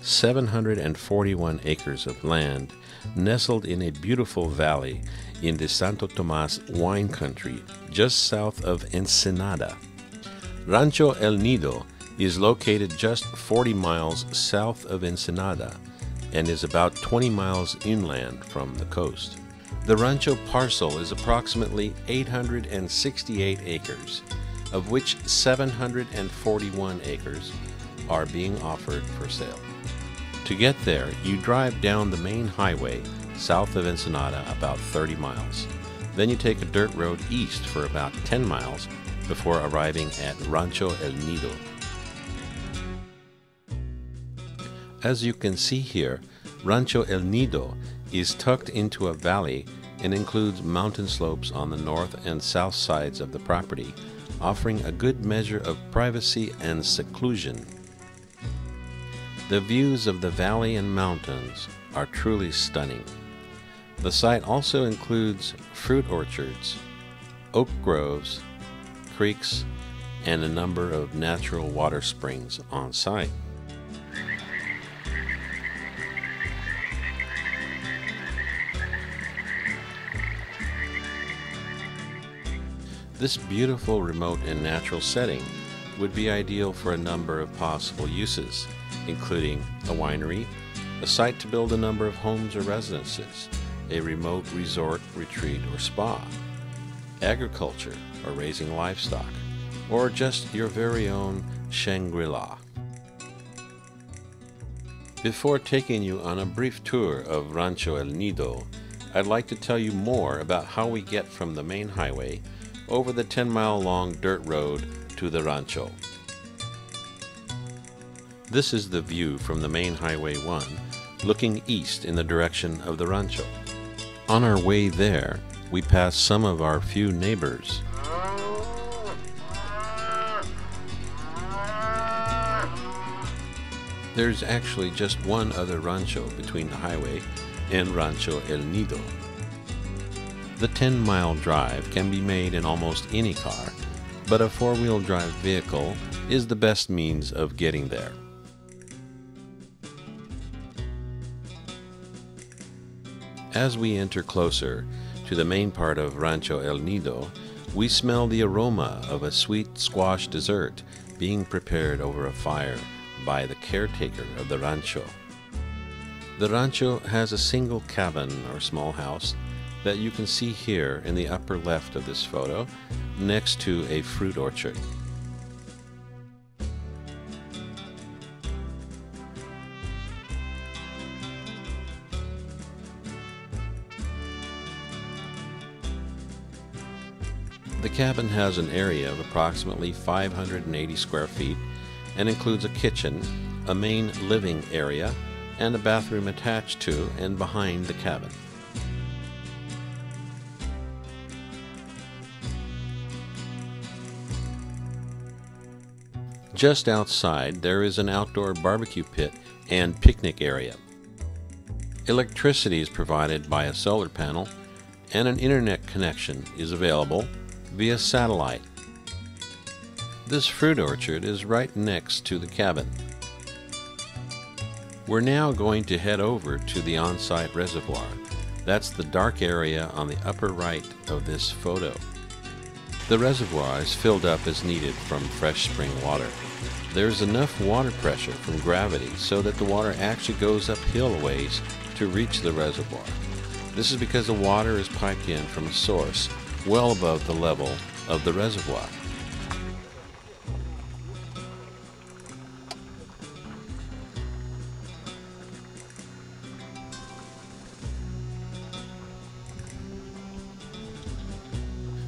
741 acres of land nestled in a beautiful valley in the Santo Tomas wine country just south of Ensenada. Rancho El Nido is located just 40 miles south of Ensenada and is about 20 miles inland from the coast. The rancho parcel is approximately 868 acres, of which 741 acres are being offered for sale. To get there, you drive down the main highway south of Ensenada about 30 miles. Then you take a dirt road east for about 10 miles before arriving at Rancho El Nido. As you can see here, Rancho El Nido is tucked into a valley and includes mountain slopes on the north and south sides of the property, offering a good measure of privacy and seclusion. The views of the valley and mountains are truly stunning. The site also includes fruit orchards, oak groves, creeks, and a number of natural water springs on site. This beautiful remote and natural setting would be ideal for a number of possible uses, including a winery, a site to build a number of homes or residences, a remote resort, retreat, or spa, agriculture or raising livestock, or just your very own Shangri-La. Before taking you on a brief tour of Rancho El Nido, I'd like to tell you more about how we get from the main highway over the 10-mile-long dirt road to the rancho. This is the view from the main Highway 1, looking east in the direction of the rancho. On our way there, we pass some of our few neighbors. There's actually just one other rancho between the highway and Rancho El Nido. The 10-mile drive can be made in almost any car, but a four-wheel drive vehicle is the best means of getting there. As we enter closer to the main part of Rancho El Nido, we smell the aroma of a sweet squash dessert being prepared over a fire by the caretaker of the rancho. The rancho has a single cabin or small house that you can see here in the upper left of this photo, next to a fruit orchard. The cabin has an area of approximately 580 square feet and includes a kitchen, a main living area, and a bathroom attached to and behind the cabin. Just outside, there is an outdoor barbecue pit and picnic area. Electricity is provided by a solar panel, and an internet connection is available via satellite. This fruit orchard is right next to the cabin. We're now going to head over to the on-site reservoir. That's the dark area on the upper right of this photo. The reservoir is filled up as needed from fresh spring water. There's enough water pressure from gravity so that the water actually goes uphill a ways to reach the reservoir. This is because the water is piped in from a source well above the level of the reservoir.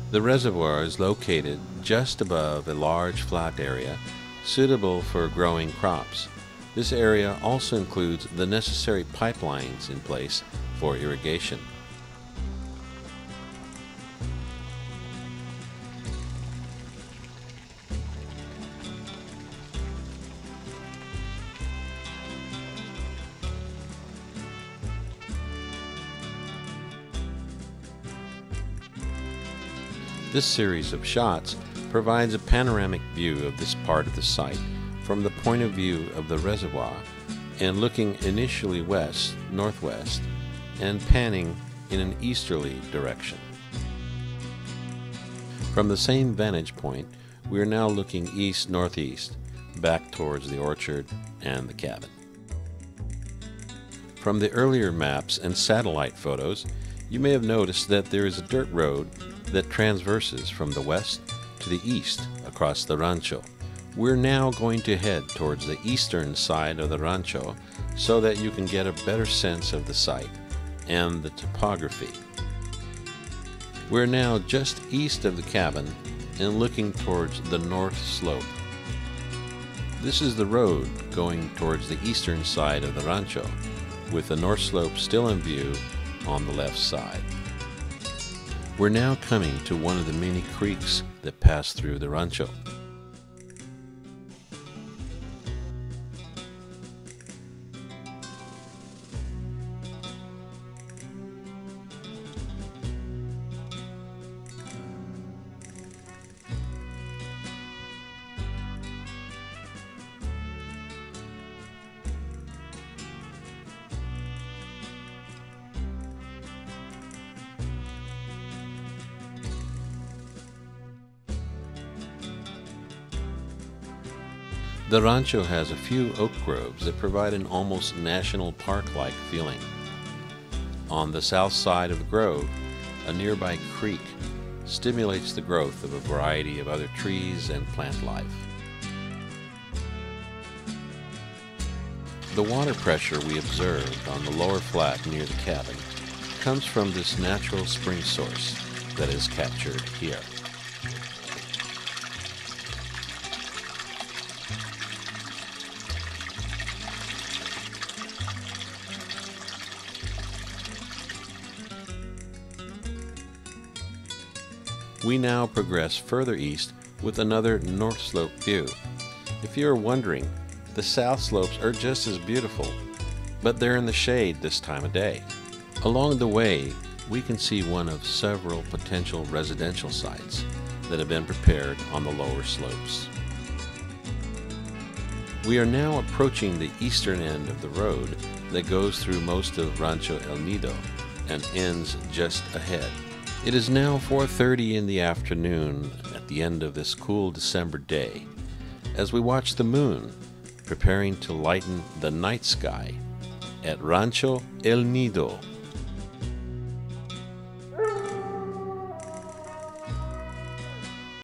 The reservoir is located just above a large flat area suitable for growing crops. This area also includes the necessary pipelines in place for irrigation. This series of shots provides a panoramic view of this part of the site from the point of view of the reservoir and looking initially west, northwest, and panning in an easterly direction. From the same vantage point, we are now looking east-northeast, back towards the orchard and the cabin. From the earlier maps and satellite photos, you may have noticed that there is a dirt road that transverses from the west to the east across the rancho. We're now going to head towards the eastern side of the rancho so that you can get a better sense of the site and the topography. We're now just east of the cabin and looking towards the north slope. This is the road going towards the eastern side of the rancho, with the north slope still in view on the left side. We're now coming to one of the many creeks that pass through the rancho. The rancho has a few oak groves that provide an almost national park-like feeling. On the south side of the grove, a nearby creek stimulates the growth of a variety of other trees and plant life. The water pressure we observed on the lower flat near the cabin comes from this natural spring source that is captured here. We now progress further east with another north slope view. If you are wondering, the south slopes are just as beautiful, but they're in the shade this time of day. Along the way, we can see one of several potential residential sites that have been prepared on the lower slopes. We are now approaching the eastern end of the road that goes through most of Rancho El Nido and ends just ahead. It is now 4:30 in the afternoon at the end of this cool December day as we watch the moon preparing to lighten the night sky at Rancho El Nido.